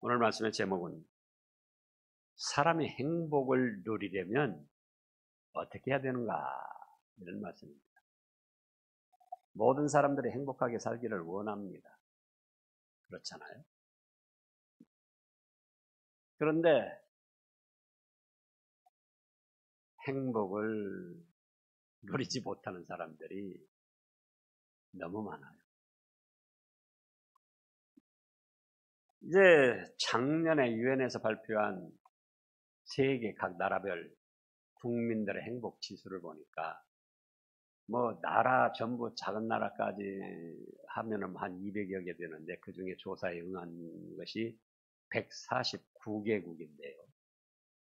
오늘 말씀의 제목은 사람이 행복을 누리려면 어떻게 해야 되는가, 이런 말씀입니다. 모든 사람들이 행복하게 살기를 원합니다. 그렇잖아요. 그런데 행복을 누리지 못하는 사람들이 너무 많아요. 이제 작년에 유엔에서 발표한 세계 각 나라별 국민들의 행복 지수를 보니까 나라 전부 작은 나라까지 하면은 한 200여 개 되는데, 그 중에 조사에 응한 것이 149개국인데요.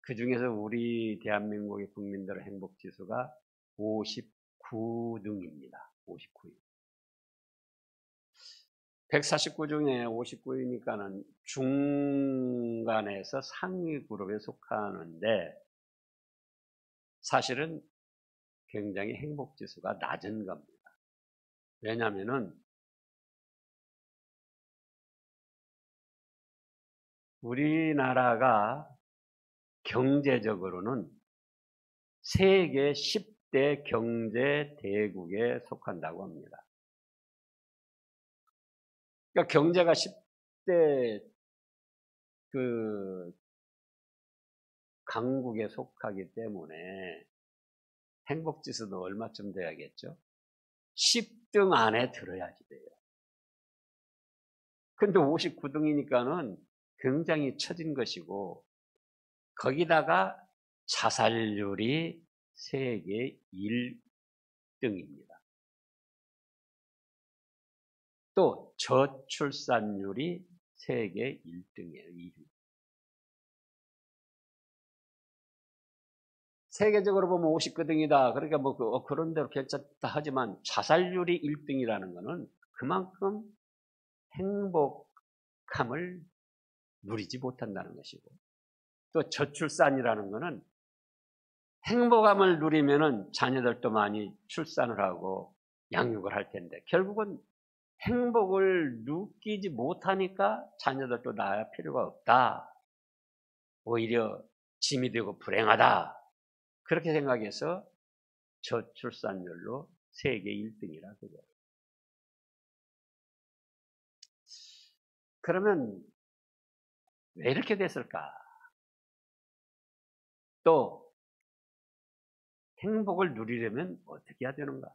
그 중에서 우리 대한민국의 국민들의 행복 지수가 59등입니다. 59위. 149 중에 59위니까는 중간에서 상위 그룹에 속하는데, 사실은 굉장히 행복 지수가 낮은 겁니다. 왜냐하면은 우리나라가 경제적으로는 세계 10대 경제 대국에 속한다고 합니다. 그러니까 경제가 10대 강국에 속하기 때문에 행복지수도 얼마쯤 돼야겠죠? 10등 안에 들어야지 돼요. 근데 59등이니까는 굉장히 처진 것이고, 거기다가 자살률이 세계 1등입니다. 또 저출산율이 세계 1등이에요. 2위. 세계적으로 보면 59등이다. 그러니까 그런 대로 괜찮다 하지만 자살률이 1등이라는 것은 그만큼 행복함을 누리지 못한다는 것이고, 또 저출산이라는 것은 행복함을 누리면은 자녀들도 많이 출산을 하고 양육을 할 텐데, 결국은 행복을 느끼지 못하니까 자녀들도 낳을 필요가 없다, 오히려 짐이 되고 불행하다, 그렇게 생각해서 저출산율로 세계 1등이라 그거예요. 그러면 왜 이렇게 됐을까? 또 행복을 누리려면 어떻게 해야 되는가?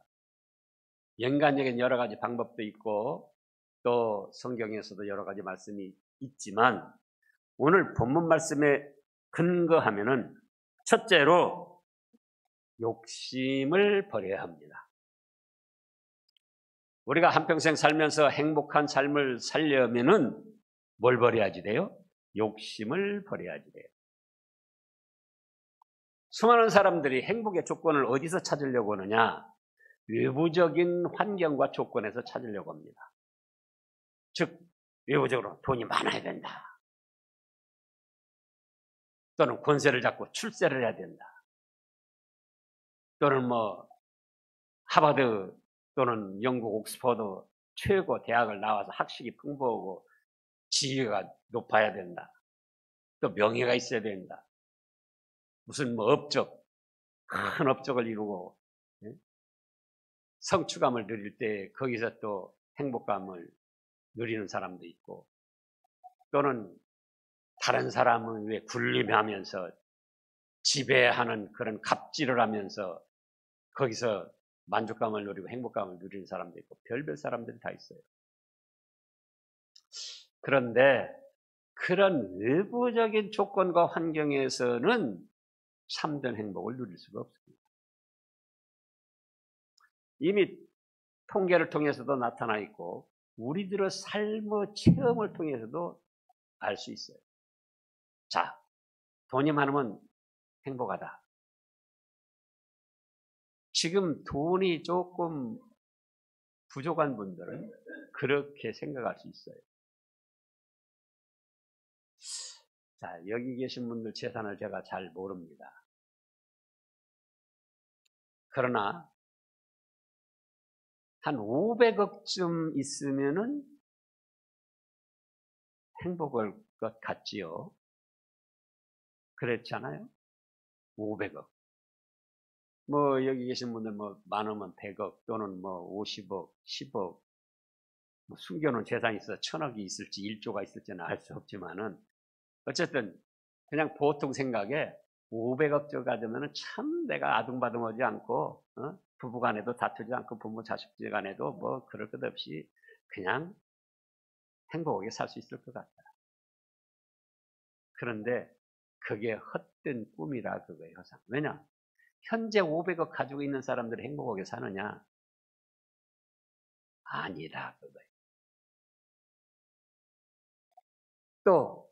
연관적인 여러 가지 방법도 있고, 또 성경에서도 여러 가지 말씀이 있지만, 오늘 본문 말씀에 근거하면은 첫째로 욕심을 버려야 합니다. 우리가 한평생 살면서 행복한 삶을 살려면은 뭘 버려야지 돼요? 욕심을 버려야지 돼요. 수많은 사람들이 행복의 조건을 어디서 찾으려고 하느냐? 외부적인 환경과 조건에서 찾으려고 합니다. 즉, 외부적으로 돈이 많아야 된다, 또는 권세를 잡고 출세를 해야 된다, 또는 하버드 또는 영국 옥스퍼드 최고 대학을 나와서 학식이 풍부하고 지위가 높아야 된다, 또 명예가 있어야 된다, 무슨 큰 업적을 이루고 성취감을 누릴 때 거기서 또 행복감을 누리는 사람도 있고, 또는 다른 사람을 위해 군림하면서 지배하는 그런 갑질을 하면서 거기서 만족감을 누리고 행복감을 누리는 사람도 있고, 별별 사람들이 다 있어요. 그런데 그런 외부적인 조건과 환경에서는 참된 행복을 누릴 수가 없습니다. 이미 통계를 통해서도 나타나 있고, 우리들의 삶의 체험을 통해서도 알 수 있어요. 자, 돈이 많으면 행복하다. 지금 돈이 조금 부족한 분들은 그렇게 생각할 수 있어요. 자, 여기 계신 분들 재산을 제가 잘 모릅니다. 그러나 한 500억쯤 있으면은 행복할 것 같지요? 그렇잖아요? 500억. 뭐 여기 계신 분들 뭐 많으면 100억 또는 뭐 50억, 10억, 뭐 숨겨놓은 재산이 있어 1000억이 있을지 1조가 있을지는 알 수 없지만은 어쨌든 그냥 보통 생각에 500억 가지면은 참 내가 아둥바둥하지 않고 부부간에도 다투지 않고 부모 자식간에도 뭐 그럴 것 없이 그냥 행복하게 살 수 있을 것 같다. 그런데 그게 헛된 꿈이라 그거예요. 항상. 왜냐? 현재 500억 가지고 있는 사람들이 행복하게 사느냐? 아니라 그거예요. 또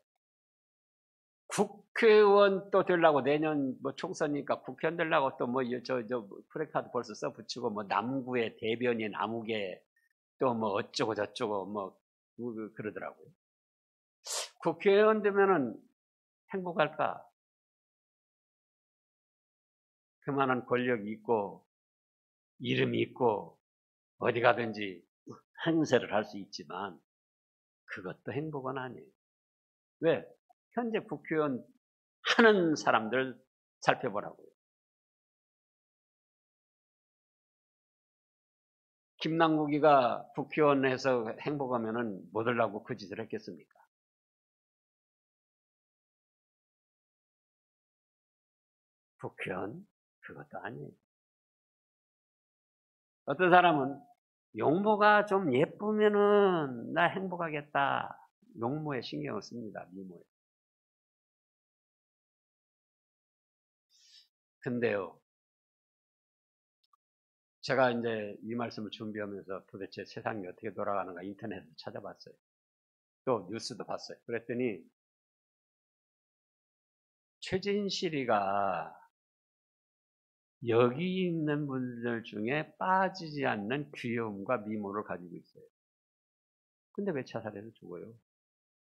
국회의원 또 되려고 내년 뭐 총선이니까 국회의원 되려고 또 뭐 저 프레카드 벌써 써 붙이고 뭐 남구의 대변인 아무개 또 뭐 어쩌고 저쩌고 뭐 그러더라고요. 국회의원 되면은 행복할까? 그만한 권력이 있고 이름이 있고 어디 가든지 행세를 할 수 있지만 그것도 행복은 아니에요. 왜? 현재 국회의원 하는 사람들 살펴보라고요. 김남국이가 국회의원에서 행복하면은 못 하려고 그 짓을 했겠습니까? 국회의원? 그것도 아니에요. 어떤 사람은 용모가 좀 예쁘면은 나 행복하겠다. 용모에 신경을 씁니다. 미모에. 근데요, 제가 이제 이 말씀을 준비하면서 도대체 세상이 어떻게 돌아가는가 인터넷을 찾아봤어요. 또 뉴스도 봤어요. 그랬더니 최진실이가 여기 있는 분들 중에 빠지지 않는 귀여움과 미모를 가지고 있어요. 근데 왜 자살해서 죽어요?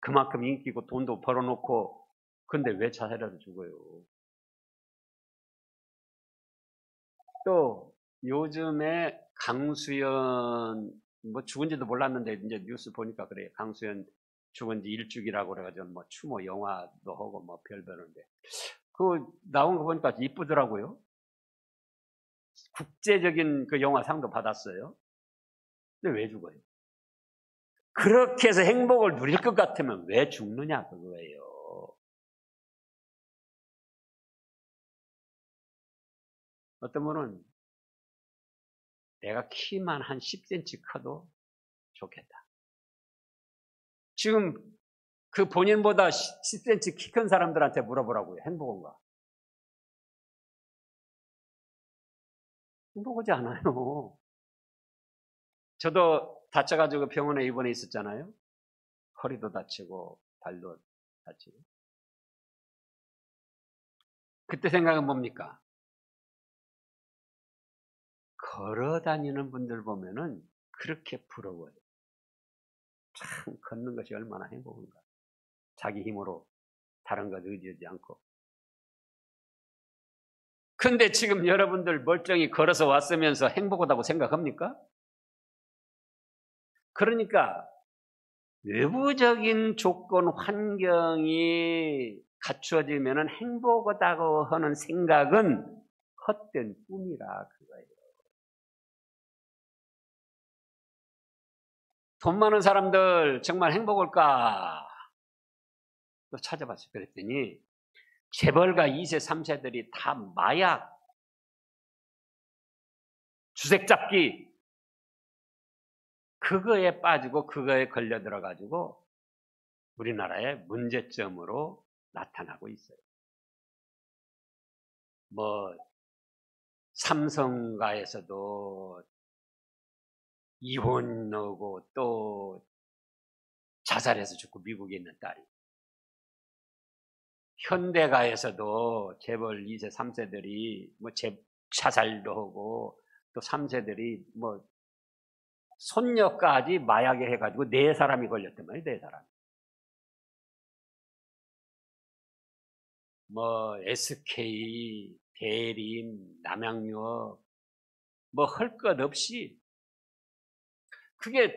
그만큼 인기고 돈도 벌어놓고 근데 왜 자살해서 죽어요? 또 요즘에 강수연 뭐 죽은지도 몰랐는데 이제 뉴스 보니까 그래요. 강수연 죽은지 일주기라고 그래가지고 뭐 추모 영화도 하고 뭐 별별인데 그 나온 거 보니까 이쁘더라고요. 국제적인 그 영화상도 받았어요. 근데 왜 죽어요? 그렇게 해서 행복을 누릴 것 같으면 왜 죽느냐 그거예요. 어떤 분은 내가 키만 한 10cm 커도 좋겠다. 지금 그 본인보다 10cm 키 큰 사람들한테 물어보라고요. 행복한가? 행복하지 않아요. 저도 다쳐가지고 병원에 입원해 있었잖아요. 허리도 다치고 발도 다치고. 그때 생각은 뭡니까? 걸어 다니는 분들 보면은 그렇게 부러워요. 참 걷는 것이 얼마나 행복한가. 자기 힘으로 다른 것 의지하지 않고. 근데 지금 여러분들 멀쩡히 걸어서 왔으면서 행복하다고 생각합니까? 그러니까 외부적인 조건, 환경이 갖추어지면 행복하다고 하는 생각은 헛된 꿈이라 그거예요. 돈 많은 사람들 정말 행복할까? 또 찾아봤어요. 그랬더니 재벌가 2세, 3세들이 다 마약, 주색 잡기 그거에 빠지고 그거에 걸려 들어가지고 우리나라의 문제점으로 나타나고 있어요. 뭐 삼성가에서도 이혼하고 또 자살해서 죽고 미국에 있는 딸이 현대가에서도 재벌 2세, 3세들이 뭐 자살도 하고 또 3세들이 뭐 손녀까지 마약에 해가지고 4사람이 걸렸단 말이에요. 4사람. 뭐 SK, 대림, 남양유업 뭐 할 것 없이 그게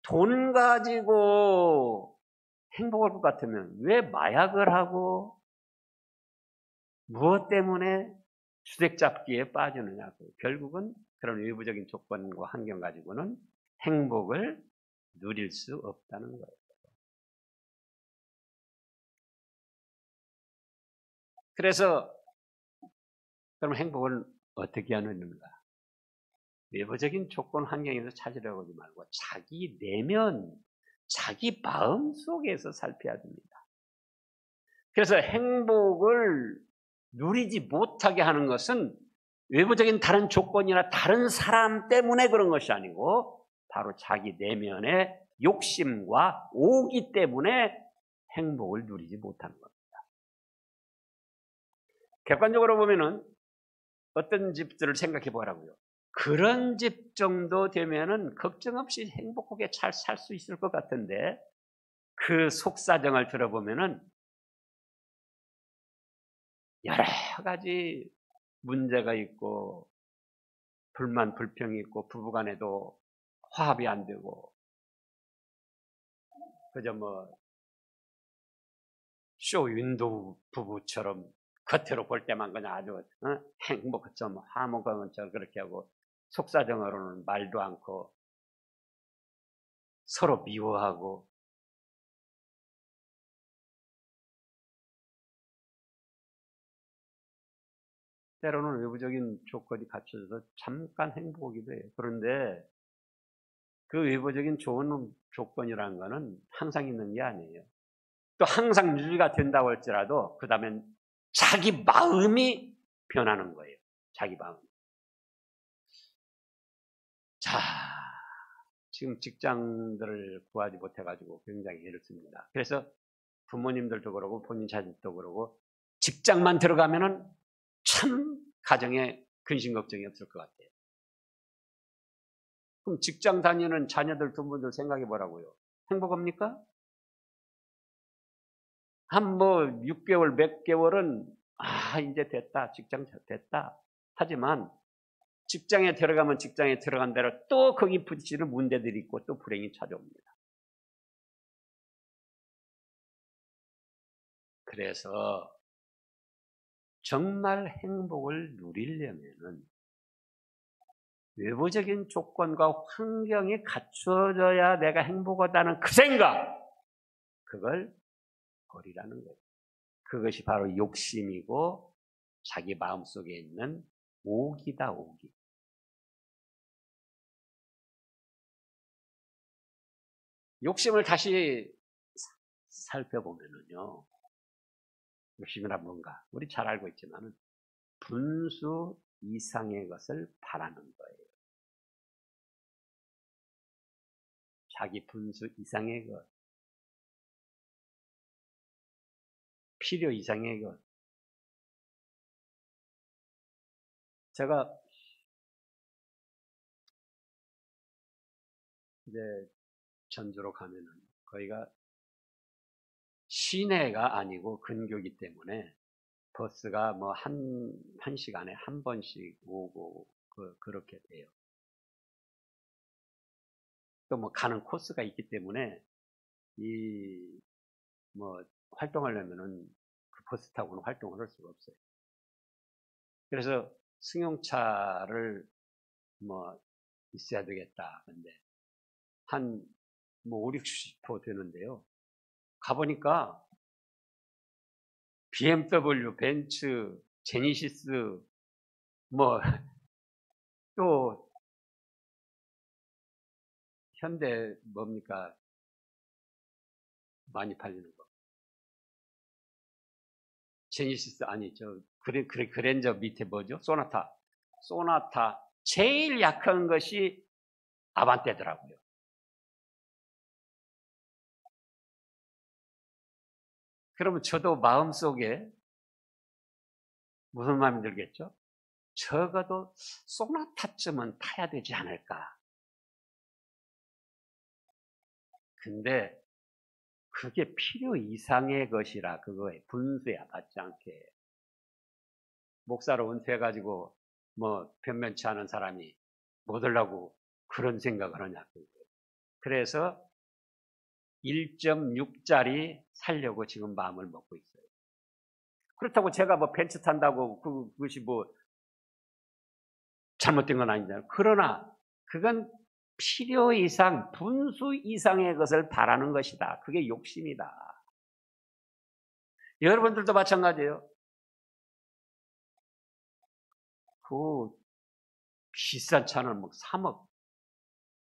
돈 가지고 행복할 것 같으면 왜 마약을 하고 무엇 때문에 주색 잡기에 빠지느냐고. 결국은 그런 외부적인 조건과 환경 가지고는 행복을 누릴 수 없다는 거예요. 그래서 그럼 행복을 어떻게 하느냐? 외부적인 조건 환경에서 찾으려고 하지 말고 자기 내면, 자기 마음 속에서 살펴야 됩니다. 그래서 행복을 누리지 못하게 하는 것은 외부적인 다른 조건이나 다른 사람 때문에 그런 것이 아니고 바로 자기 내면의 욕심과 오기 때문에 행복을 누리지 못하는 겁니다. 객관적으로 보면은 어떤 집들을 생각해 보라고요. 그런 집 정도 되면은 걱정 없이 행복하게 잘 살 수 있을 것 같은데 그 속사정을 들어보면은 여러 가지 문제가 있고 불만 불평이 있고 부부간에도 화합이 안 되고 그저 뭐 쇼윈도 부부처럼 겉으로 볼 때만 그냥 아주 행복좀 화목하면 저 그렇게 하고 속사정으로는 말도 않고 서로 미워하고 때로는 외부적인 조건이 갖춰져서 잠깐 행복이기도 해요. 그런데 그 외부적인 좋은 조건이라는 거는 항상 있는 게 아니에요. 또 항상 유지가 된다고 할지라도 그 다음엔 자기 마음이 변하는 거예요. 자기 마음. 자, 지금 직장들을 구하지 못해가지고 굉장히 애를 씁니다. 그래서 부모님들도 그러고 본인 자식도 그러고 직장만 들어가면은 참 가정에 근심 걱정이 없을 것 같아요. 그럼 직장 다니는 자녀들 두 분들 생각해 보라고요. 행복합니까? 한 뭐 6개월 몇 개월은 이제 됐다. 직장 됐다. 하지만 직장에 들어가면 직장에 들어간 대로 또 거기 부딪히는 문제들이 있고 또 불행이 찾아옵니다. 그래서 정말 행복을 누리려면은 외부적인 조건과 환경이 갖춰져야 내가 행복하다는 그 생각, 그걸 버리라는 거예요. 그것이 바로 욕심이고 자기 마음속에 있는 오기다, 오기. 욕심을 다시 살펴보면은요, 욕심이란 뭔가, 우리 잘 알고 있지만은 분수 이상의 것을 바라는 거예요. 자기 분수 이상의 것, 필요 이상의 것. 제가 이제 전주로 가면은 거기가 시내가 아니고 근교이기 때문에 버스가 뭐 한 시간에 한 번씩 오고 그렇게 돼요. 또 뭐 가는 코스가 있기 때문에 이 뭐 활동하려면은 그 버스 타고는 활동을 할 수가 없어요. 그래서 승용차를 뭐 있어야 되겠다. 근데 한 뭐 5, 60호 되는데요. 가보니까 BMW, 벤츠, 제니시스, 뭐 또 현대 뭡니까 많이 팔리는 거. 제니시스 아니 저 그랜저 밑에 뭐죠? 소나타 제일 약한 것이 아반떼더라고요. 그러면 저도 마음속에 무슨 마음이 들겠죠? 적어도 소나타쯤은 타야 되지 않을까. 근데 그게 필요 이상의 것이라 그거에 분수야 받지 않게. 목사로 은퇴해가지고 뭐 변변치 않은 사람이 뭐 하려고 그런 생각을 하냐. 그래서 1.6짜리 살려고 지금 마음을 먹고 있어요. 그렇다고 제가 뭐 벤츠 탄다고 그것이 뭐 잘못된 건 아니잖아요. 그러나 그건 필요 이상, 분수 이상의 것을 바라는 것이다. 그게 욕심이다. 여러분들도 마찬가지예요. 그 비싼 차는 뭐 3억,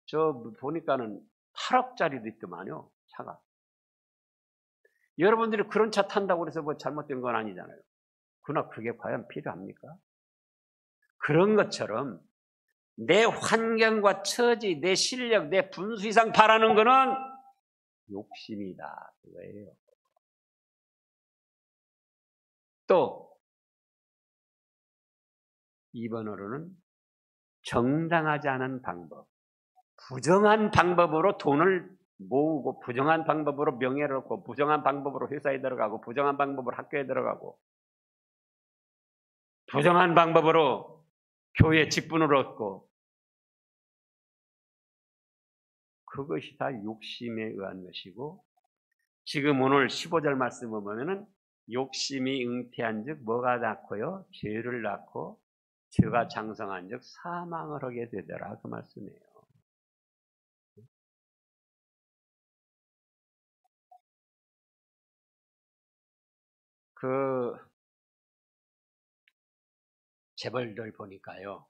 저 보니까는 8억짜리도 있더만요, 차가. 여러분들이 그런 차 탄다고 해서 뭐 잘못된 건 아니잖아요. 그러나 그게 과연 필요합니까? 그런 것처럼 내 환경과 처지, 내 실력, 내 분수 이상 바라는 거는 욕심이다. 그거예요. 또 2번으로는 정당하지 않은 방법, 부정한 방법으로 돈을 모으고, 부정한 방법으로 명예를 얻고, 부정한 방법으로 회사에 들어가고, 부정한 방법으로 학교에 들어가고, 부정한 방법으로 교회 직분을 얻고, 그것이 다 욕심에 의한 것이고, 지금 오늘 15절 말씀을 보면은 욕심이 잉태한 즉 뭐가 낳고요? 죄를 낳고, 죄가 장성한 즉 사망을 하게 되더라. 그 말씀이에요. 그 재벌들 보니까요,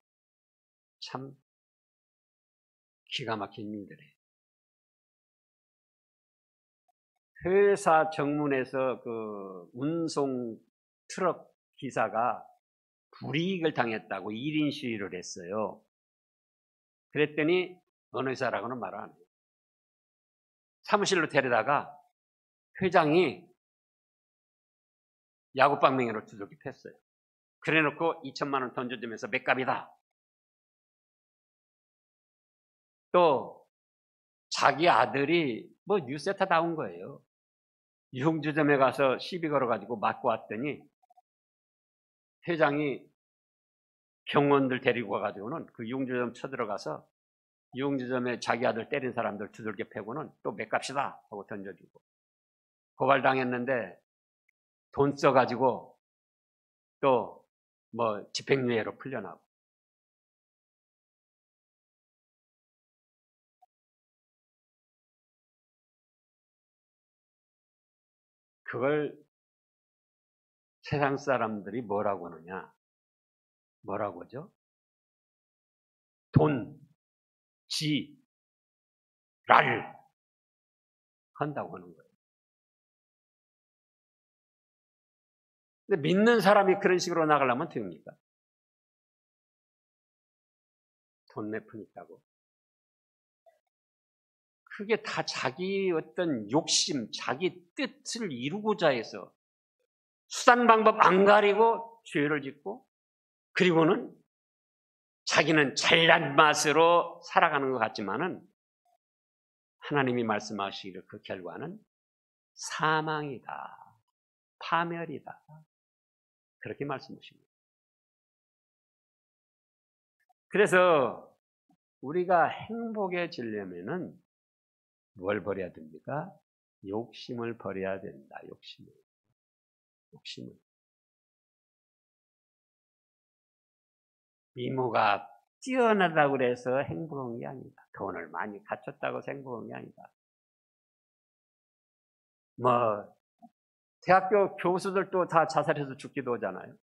참 기가 막힌 일들이에요. 회사 정문에서 그 운송 트럭 기사가 불이익을 당했다고 1인 시위를 했어요. 그랬더니 어느 회사라고는 말 안 해요. 사무실로 데려다가 회장이 야구방망이로 두들겨 팼어요. 그래놓고 2천만 원 던져주면서 맥값이다. 또 자기 아들이 뭐 뉴스에 다 나온 거예요. 유흥주점에 가서 시비 걸어가지고 맞고 왔더니 회장이 경원들 데리고 가가지고는 그 유흥주점 쳐들어가서 유흥주점에 자기 아들 때린 사람들 두들겨 패고는 또 맥값이다 하고 던져주고 고발당했는데 돈 써가지고 또 뭐 집행유예로 풀려나고. 그걸 세상 사람들이 뭐라고 하느냐? 뭐라고 하죠? 돈, 지, 랄 한다고 하는 거예요. 근데 믿는 사람이 그런 식으로 나가려면 됩니까? 돈 몇 푼 있다고. 그게 다 자기 어떤 욕심, 자기 뜻을 이루고자 해서 수단 방법 안 가리고 죄를 짓고 그리고는 자기는 잘난 맛으로 살아가는 것 같지만은 하나님이 말씀하시기를 그 결과는 사망이다. 파멸이다. 그렇게 말씀하십니다. 그래서 우리가 행복해지려면은 뭘 버려야 됩니까? 욕심을 버려야 된다. 욕심을. 미모가 뛰어나다고 그래서 행복한 게 아니다. 돈을 많이 갖췄다고 해서 행복한 게 아니다. 뭐 대학교 교수들도 다 자살해서 죽기도 하잖아요.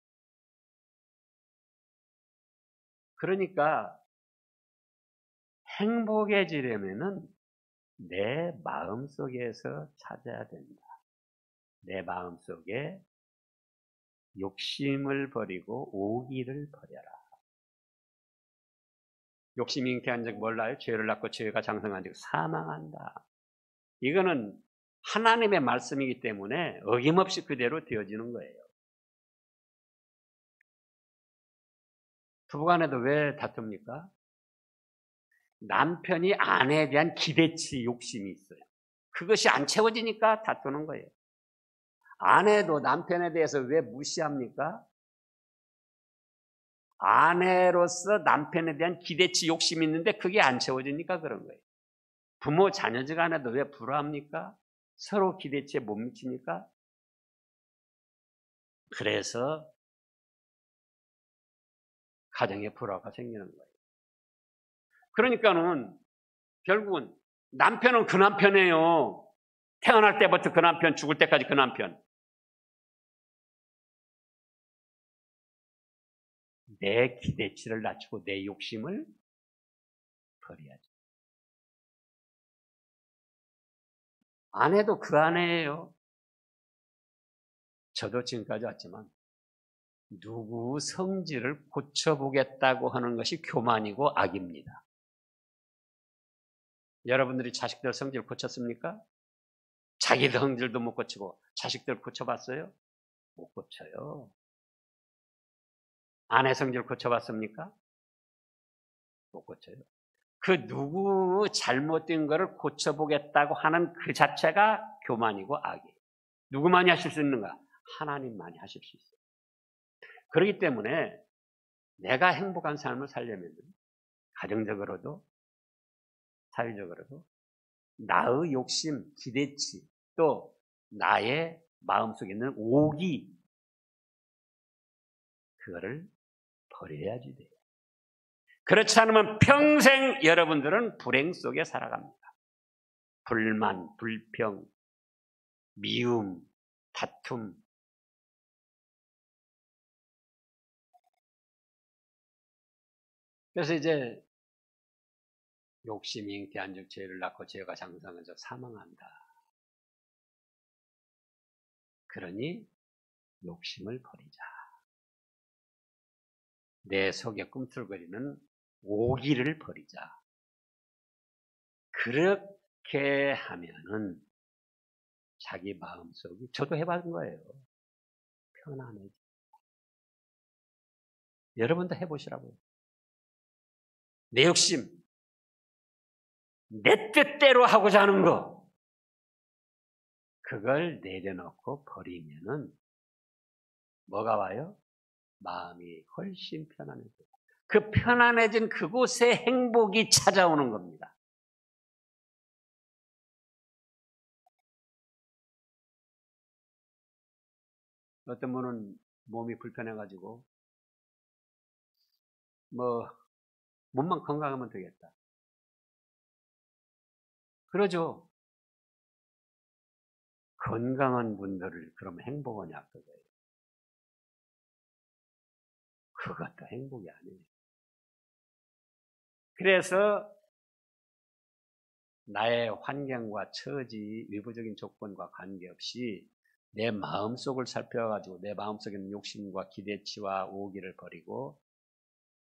그러니까 행복해지려면은 내 마음속에서 찾아야 된다. 내 마음속에 욕심을 버리고 오기를 버려라. 욕심이 잉태한 즉 몰라요? 죄를 낳고 죄가 장성한 즉 사망한다. 이거는 하나님의 말씀이기 때문에 어김없이 그대로 되어지는 거예요. 부부간에도 왜 다툽니까? 남편이 아내에 대한 기대치 욕심이 있어요. 그것이 안 채워지니까 다투는 거예요. 아내도 남편에 대해서 왜 무시합니까? 아내로서 남편에 대한 기대치 욕심이 있는데 그게 안 채워지니까 그런 거예요. 부모 자녀지 간에도 왜 불화합니까? 서로 기대치에 못 미치니까? 그래서 가정에 불화가 생기는 거예요. 그러니까는 결국은 남편은 그 남편이에요. 태어날 때부터 그 남편, 죽을 때까지 그 남편. 내 기대치를 낮추고 내 욕심을 버려야죠. 아내도 그 아내예요. 저도 지금까지 왔지만 누구 성질을 고쳐보겠다고 하는 것이 교만이고 악입니다. 여러분들이 자식들 성질 고쳤습니까? 자기들 성질도 못 고치고 자식들 고쳐봤어요? 못 고쳐요. 아내 성질 고쳐봤습니까? 못 고쳐요. 그 누구 잘못된 거를 고쳐보겠다고 하는 그 자체가 교만이고 악이에요. 누구만이 하실 수 있는가? 하나님만이 하실 수 있어요. 그렇기 때문에 내가 행복한 삶을 살려면 가정적으로도 사회적으로도 나의 욕심, 기대치, 또 나의 마음속에 있는 오기, 그거를 버려야지 돼요. 그렇지 않으면 평생 여러분들은 불행 속에 살아갑니다. 불만, 불평, 미움, 다툼. 그래서 이제 욕심이 잉태한즉 죄를 낳고 죄가 장성한즉 사망한다. 그러니 욕심을 버리자. 내 속에 꿈틀거리는 오기를 버리자. 그렇게 하면은 자기 마음속이, 저도 해봤던 거예요. 편안해져. 여러분도 해보시라고요. 내 욕심, 내 뜻대로 하고자 하는 거, 그걸 내려놓고 버리면은 뭐가 와요? 마음이 훨씬 편안해져요. 그 편안해진 그곳에 행복이 찾아오는 겁니다. 어떤 분은 몸이 불편해가지고 몸만 건강하면 되겠다. 그러죠. 건강한 분들을 그러면 행복하냐 그거예요. 그것도 행복이 아니에요. 그래서 나의 환경과 처지, 외부적인 조건과 관계없이 내 마음속을 살펴가지고 내 마음속에 있는 욕심과 기대치와 오기를 버리고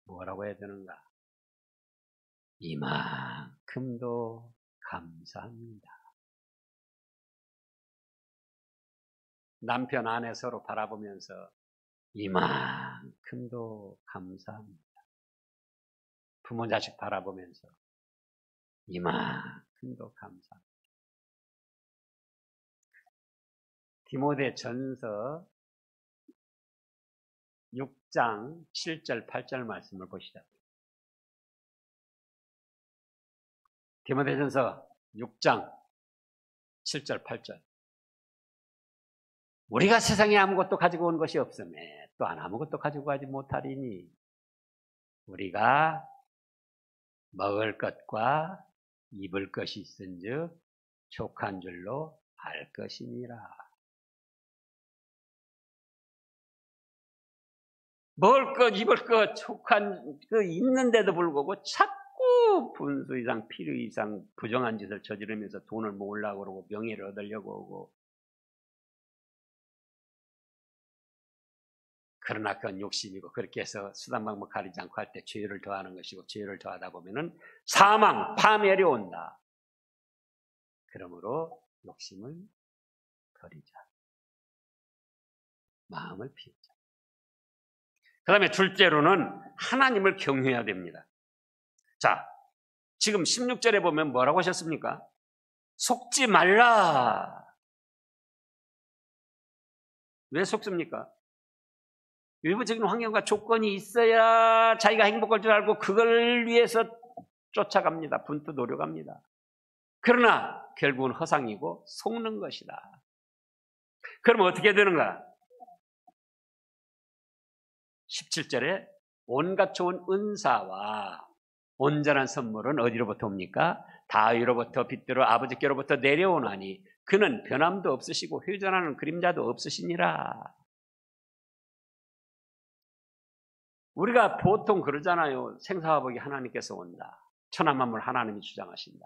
뭐라고 해야 되는가? 이만큼도 감사합니다. 남편 아내 서로 바라보면서 이만큼도 감사합니다. 부모 자식 바라보면서 이만큼도 감사합니다. 디모데전서 6장 7절 8절 말씀을 보시죠. 디모데전서 6장 7절 8절. 우리가 세상에 아무것도 가지고 온 것이 없음에 또한 아무것도 가지고 가지 못하리니 우리가 먹을 것과 입을 것이 있은즉 족한 줄로 알 것이니라. 먹을 것, 입을 것, 족한 그 있는데도 불구하고 자꾸 분수 이상, 필요 이상 부정한 짓을 저지르면서 돈을 모으려고 그러고 명예를 얻으려고 하고, 그러나 그건 욕심이고 그렇게 해서 수단방법 가리지 않고 할 때 죄를 더하는 것이고 죄를 더하다 보면은 사망, 파멸이 온다. 그러므로 욕심을 버리자. 마음을 비우자. 그 다음에 둘째로는 하나님을 경외해야 됩니다. 자, 지금 16절에 보면 뭐라고 하셨습니까? 속지 말라. 왜 속습니까? 외부적인 환경과 조건이 있어야 자기가 행복할 줄 알고 그걸 위해서 쫓아갑니다. 분투 노력합니다. 그러나 결국은 허상이고 속는 것이다. 그럼 어떻게 되는가? 17절에 온갖 좋은 은사와 온전한 선물은 어디로부터 옵니까? 다윗로부터 빗대로 아버지께로부터 내려오나니 그는 변함도 없으시고 회전하는 그림자도 없으시니라. 우리가 보통 그러잖아요. 생사화복이 하나님께서 온다. 천하만물 하나님이 주장하신다.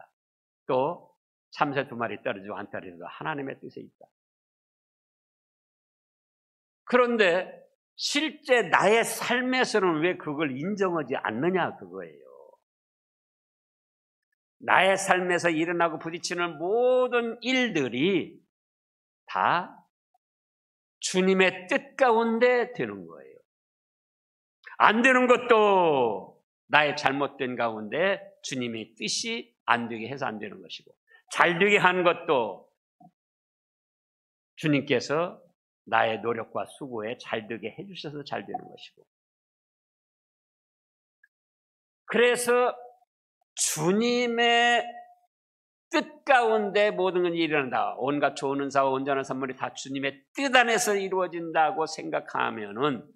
또 참새 2마리 떨어지고 한 떨어져도 하나님의 뜻에 있다. 그런데 실제 나의 삶에서는 왜 그걸 인정하지 않느냐 그거예요. 나의 삶에서 일어나고 부딪히는 모든 일들이 다 주님의 뜻 가운데 되는 거예요. 안 되는 것도 나의 잘못된 가운데 주님의 뜻이 안 되게 해서 안 되는 것이고, 잘 되게 한 것도 주님께서 나의 노력과 수고에 잘 되게 해주셔서 잘 되는 것이고, 그래서 주님의 뜻 가운데 모든 것이 일어난다. 온갖 좋은 은사와 온전한 선물이 다 주님의 뜻 안에서 이루어진다고 생각하면은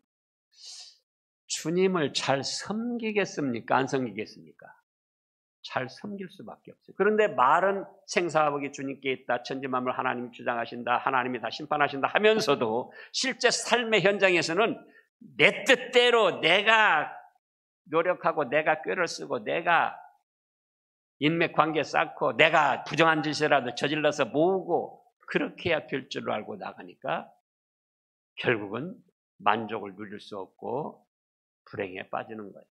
주님을 잘 섬기겠습니까? 안 섬기겠습니까? 잘 섬길 수밖에 없어요. 그런데 말은 생사화복이 주님께 있다. 천지만물 하나님이 주장하신다. 하나님이 다 심판하신다 하면서도 실제 삶의 현장에서는 내 뜻대로 내가 노력하고 내가 꾀를 쓰고 내가 인맥관계 쌓고 내가 부정한 짓이라도 저질러서 모으고 그렇게 해야 될 줄 알고 나가니까 결국은 만족을 누릴 수 없고 불행에 빠지는 거예요.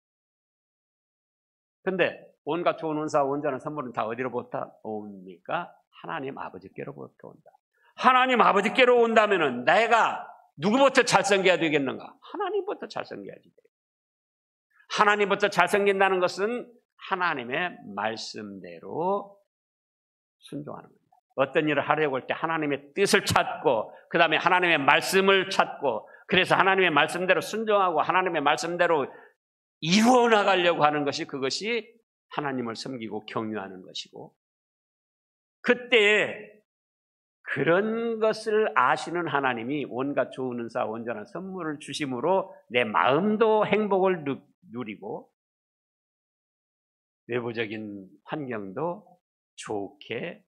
근데 온갖 좋은 은사와 온전한 선물은 다 어디로부터 옵니까? 하나님 아버지께로부터 온다. 하나님 아버지께로 온다면은 내가 누구부터 잘 섬겨야 되겠는가? 하나님부터 잘 섬겨야지 돼요. 하나님부터 잘 섬긴다는 것은 하나님의 말씀대로 순종하는 겁니다. 어떤 일을 하려고 할 때 하나님의 뜻을 찾고 그 다음에 하나님의 말씀을 찾고 그래서 하나님의 말씀대로 순종하고 하나님의 말씀대로 이루어 나가려고 하는 것이 그것이 하나님을 섬기고 경유하는 것이고, 그때에 그런 것을 아시는 하나님이 온갖 좋은 은사 온전한 선물을 주심으로 내 마음도 행복을 누리고 외부적인 환경도 좋게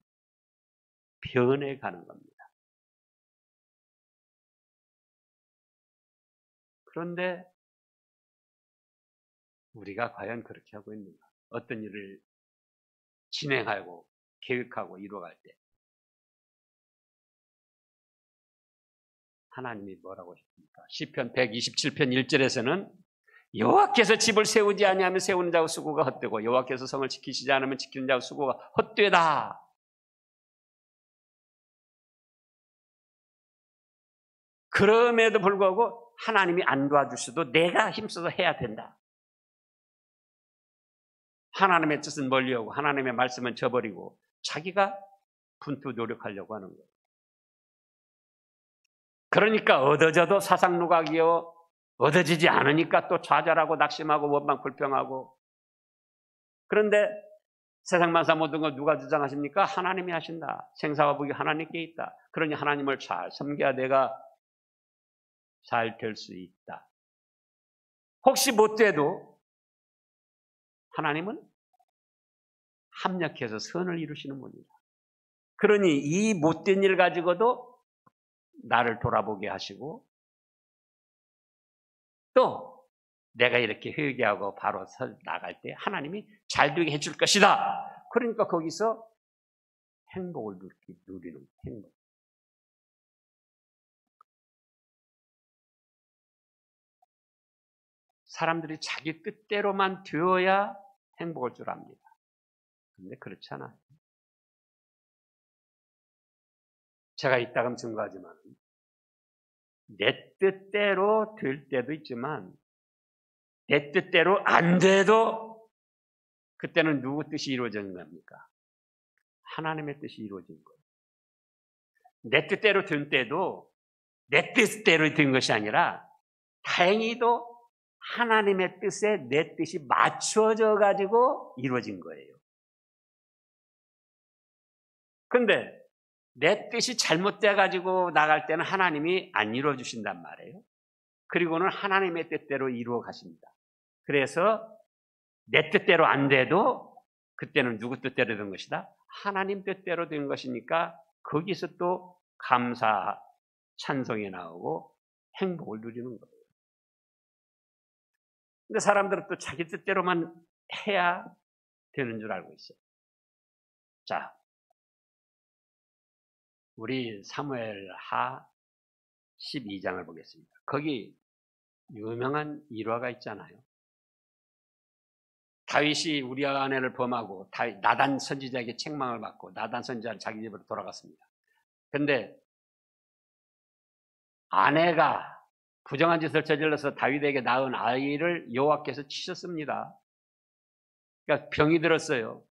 변해가는 겁니다. 그런데 우리가 과연 그렇게 하고 있는가? 어떤 일을 진행하고 계획하고 이루어갈 때 하나님이 뭐라고 하십니까? 시편 127편 1절에서는 여호와께서 집을 세우지 아니하면 세우는 자의 수고가 헛되고 여호와께서 성을 지키시지 않으면 지키는 자의 수고가 헛되다. 그럼에도 불구하고 하나님이 안 도와주셔도 내가 힘써서 해야 된다. 하나님의 뜻은 멀리하고 하나님의 말씀은 저버리고 자기가 분투 노력하려고 하는 거예요. 그러니까 얻어져도 사상누각이요, 얻어지지 않으니까 또 좌절하고 낙심하고 원망 불평하고. 그런데 세상 만사 모든 걸 누가 주장하십니까? 하나님이 하신다. 생사화복이 하나님께 있다. 그러니 하나님을 잘 섬겨야 내가 잘 될 수 있다. 혹시 못 돼도 하나님은 합력해서 선을 이루시는 분이다. 그러니 이 못된 일 가지고도 나를 돌아보게 하시고 또 내가 이렇게 회개하고 바로 나갈 때 하나님이 잘 되게 해줄 것이다. 그러니까 거기서 행복을 누리는 행복. 사람들이 자기 뜻대로만 되어야 행복할 줄 압니다. 그런데 그렇지 않아요. 제가 이따금 증거하지만 내 뜻대로 될 때도 있지만 내 뜻대로 안 돼도 그때는 누구 뜻이 이루어지는 겁니까? 하나님의 뜻이 이루어진 거예요. 내 뜻대로 된 때도 내 뜻대로 된 것이 아니라 다행히도 하나님의 뜻에 내 뜻이 맞춰져 가지고 이루어진 거예요. 근데 내 뜻이 잘못돼가지고 나갈 때는 하나님이 안 이루어 주신단 말이에요. 그리고는 하나님의 뜻대로 이루어 가십니다. 그래서 내 뜻대로 안 돼도 그때는 누구 뜻대로 된 것이다? 하나님 뜻대로 된 것이니까 거기서 또 감사, 찬송이 나오고 행복을 누리는 거예요. 근데 사람들은 또 자기 뜻대로만 해야 되는 줄 알고 있어요. 자, 우리 사무엘하 12장을 보겠습니다. 거기 유명한 일화가 있잖아요. 다윗이 우리아 아내를 범하고 나단 선지자에게 책망을 받고 나단 선지자는 자기 집으로 돌아갔습니다. 그런데 아내가 부정한 짓을 저질러서 다윗에게 낳은 아이를 여호와께서 치셨습니다. 그러니까 병이 들었어요.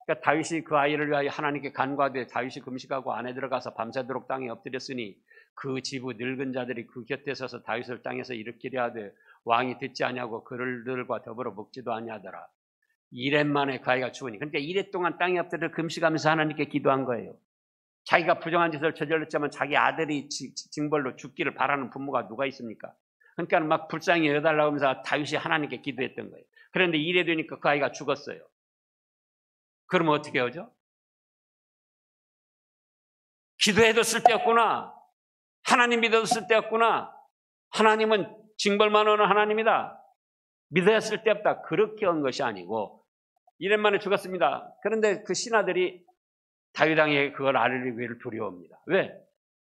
그러니까 다윗이 그 아이를 위하여 하나님께 간구하되 다윗이 금식하고 안에 들어가서 밤새도록 땅에 엎드렸으니 그 지부 늙은 자들이 그 곁에 서서 다윗을 땅에서 일으키려 하되 왕이 듣지 아니하고 그들과 더불어 먹지도 아니하더라. 2년 만에 그 아이가 죽으니, 그러니까 2년 동안 땅에 엎드려 금식하면서 하나님께 기도한 거예요. 자기가 부정한 짓을 저질렀지만 자기 아들이 징벌로 죽기를 바라는 부모가 누가 있습니까? 그러니까 막 불쌍히 여달라고 하면서 다윗이 하나님께 기도했던 거예요. 그런데 이래 되니까 그 아이가 죽었어요. 그러면 어떻게 하죠? 기도해도 쓸데없구나. 하나님 믿어도 쓸데없구나. 하나님은 징벌만 하는 하나님이다. 믿어야 쓸데없다. 그렇게 한 것이 아니고 1년 만에 죽었습니다. 그런데 그 신하들이 다윗 왕에게 그걸 알리기를 두려워합니다. 왜?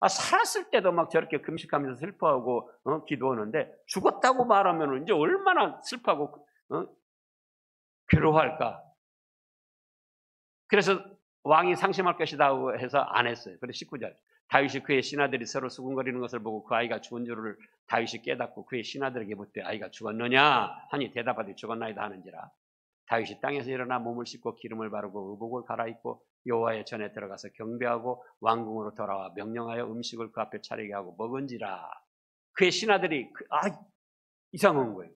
살았을 때도 막 저렇게 금식하면서 슬퍼하고 기도하는데 죽었다고 말하면 이제 얼마나 슬퍼하고 괴로워할까? 그래서 왕이 상심할 것이다 해서 안 했어요. 그래서 19절. 다윗이 그의 신하들이 서로 수군거리는 것을 보고 그 아이가 죽은 줄을 다윗이 깨닫고 그의 신하들에게 묻되 아이가 죽었느냐 하니 대답하되 죽었나이다 하는지라. 다윗이 땅에서 일어나 몸을 씻고 기름을 바르고 의복을 갈아입고 여호와의 전에 들어가서 경배하고 왕궁으로 돌아와 명령하여 음식을 그 앞에 차리게 하고 먹은지라. 그의 신하들이 이상한 거예요.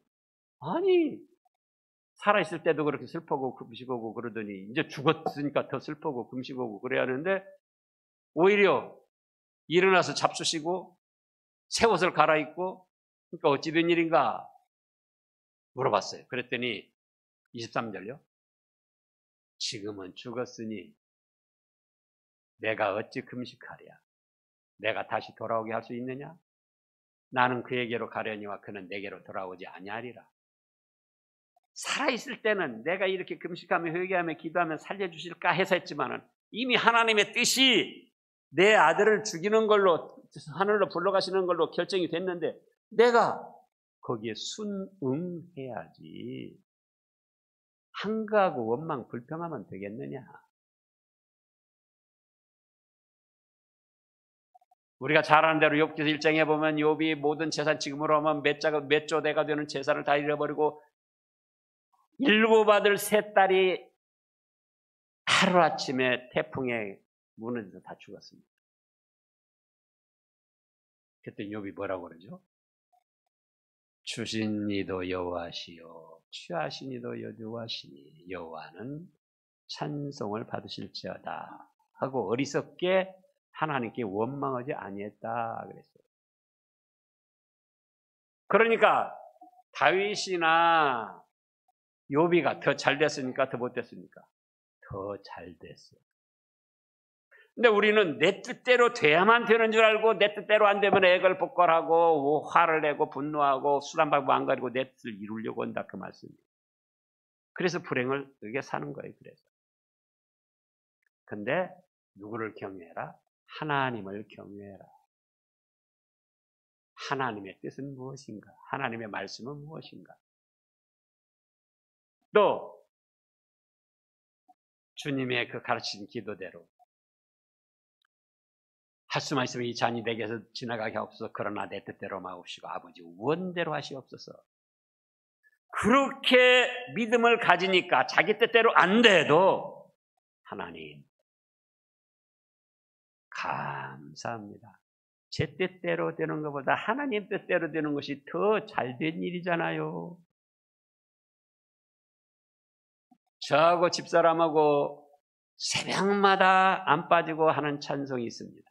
아니 살아있을 때도 그렇게 슬퍼하고 금식하고 그러더니 이제 죽었으니까 더 슬퍼하고 금식하고 그래야 하는데 오히려 일어나서 잡수시고 새 옷을 갈아입고, 그러니까 어찌 된 일인가 물어봤어요. 그랬더니 23절요. 지금은 죽었으니 내가 어찌 금식하랴? 내가 다시 돌아오게 할 수 있느냐? 나는 그에게로 가려니와 그는 내게로 돌아오지 아니하리라. 살아있을 때는 내가 이렇게 금식하며 회개하며 기도하며 살려주실까 해서 했지만은 이미 하나님의 뜻이 내 아들을 죽이는 걸로 하늘로 불러가시는 걸로 결정이 됐는데 내가 거기에 순응해야지. 한가하고 원망 불평하면 되겠느냐? 우리가 잘 아는 대로 욥기서 1장에 보면 욥이 모든 재산 지금으로 하면 몇 조 대가 되는 재산을 다 잃어버리고 7 아들 3 딸이 하루아침에 태풍에 무너져서 다 죽었습니다. 그때 욥이 뭐라고 그러죠? 주신 이도 여호와시요 취하신 이도 여호와시니 여호와는 찬송을 받으실지어다 하고 어리석게 하나님께 원망하지 아니했다 그랬어요. 그러니까 다윗이나 욥이가 더 잘 됐습니까? 더 못 됐습니까? 더 잘 됐어요. 근데 우리는 내 뜻대로 돼야만 되는 줄 알고 내 뜻대로 안 되면 애걸복걸하고 화를 내고 분노하고 수단방법 안 가리고 내 뜻을 이루려고 한다 그 말씀이에요. 그래서 불행을 이게 사는 거예요. 그래서. 근데 누구를 경외해라? 하나님을 경외해라. 하나님의 뜻은 무엇인가? 하나님의 말씀은 무엇인가? 또 주님의 그 가르친 기도대로 할 수만 있으면 이 잔이 내게서 지나가게 하옵소서. 그러나 내 뜻대로 마옵시고 아버지 원대로 하시옵소서. 그렇게 믿음을 가지니까 자기 뜻대로 안 돼도 하나님 감사합니다. 제 뜻대로 되는 것보다 하나님 뜻대로 되는 것이 더 잘된 일이잖아요. 저하고 집사람하고 새벽마다 안 빠지고 하는 찬송이 있습니다.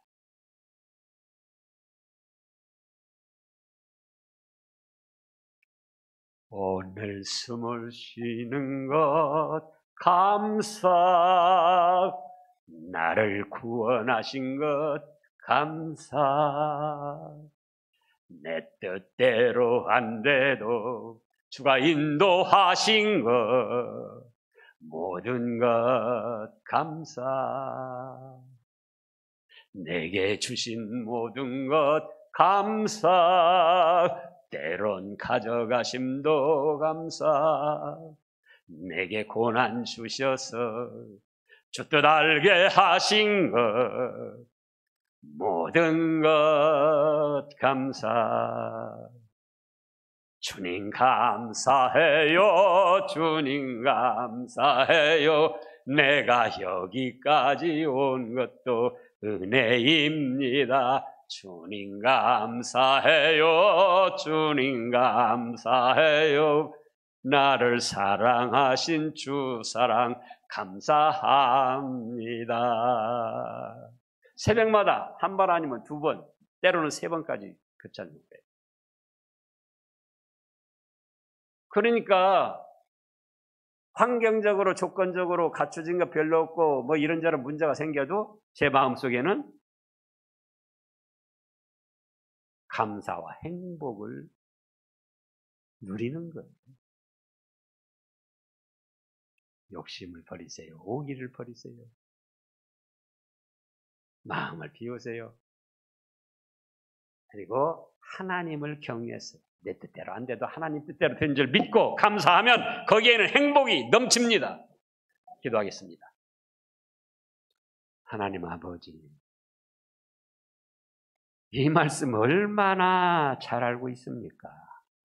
오늘 숨을 쉬는 것 감사, 나를 구원하신 것 감사, 내 뜻대로 안 돼도 주가 인도하신 것 모든 것 감사, 내게 주신 모든 것 감사, 때론 가져가심도 감사, 내게 고난 주셔서 주 뜻 알게 하신 것 모든 것 감사, 주님 감사해요, 주님 감사해요, 내가 여기까지 온 것도 은혜입니다. 주님 감사해요, 주님 감사해요, 나를 사랑하신 주 사랑 감사합니다. 새벽마다 한 번 아니면 두 번, 때로는 세 번까지 그 찬송을 해요. 그러니까 환경적으로 조건적으로 갖춰진 거 별로 없고 뭐 이런저런 문제가 생겨도 제 마음속에는 감사와 행복을 누리는 거예요. 욕심을 버리세요. 오기를 버리세요. 마음을 비우세요. 그리고 하나님을 경외해서 내 뜻대로 안 돼도 하나님 뜻대로 된 줄 믿고 감사하면 거기에는 행복이 넘칩니다. 기도하겠습니다. 하나님 아버지, 이 말씀 얼마나 잘 알고 있습니까?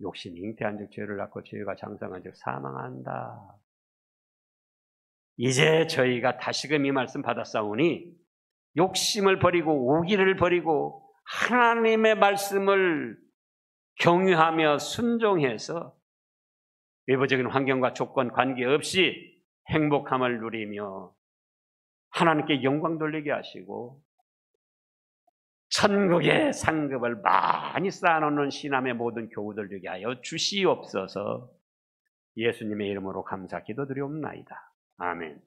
욕심이 잉태한 즉 죄를 낳고 죄가 장성한 즉 사망한다. 이제 저희가 다시금 이 말씀 받았사오니 욕심을 버리고 오기를 버리고 하나님의 말씀을 경유하며 순종해서 외부적인 환경과 조건 관계없이 행복함을 누리며 하나님께 영광 돌리게 하시고 천국의 상급을 많이 쌓아놓는 시남의 모든 교우들 되게 하여 주시옵소서. 예수님의 이름으로 감사 기도드리옵나이다. 아멘.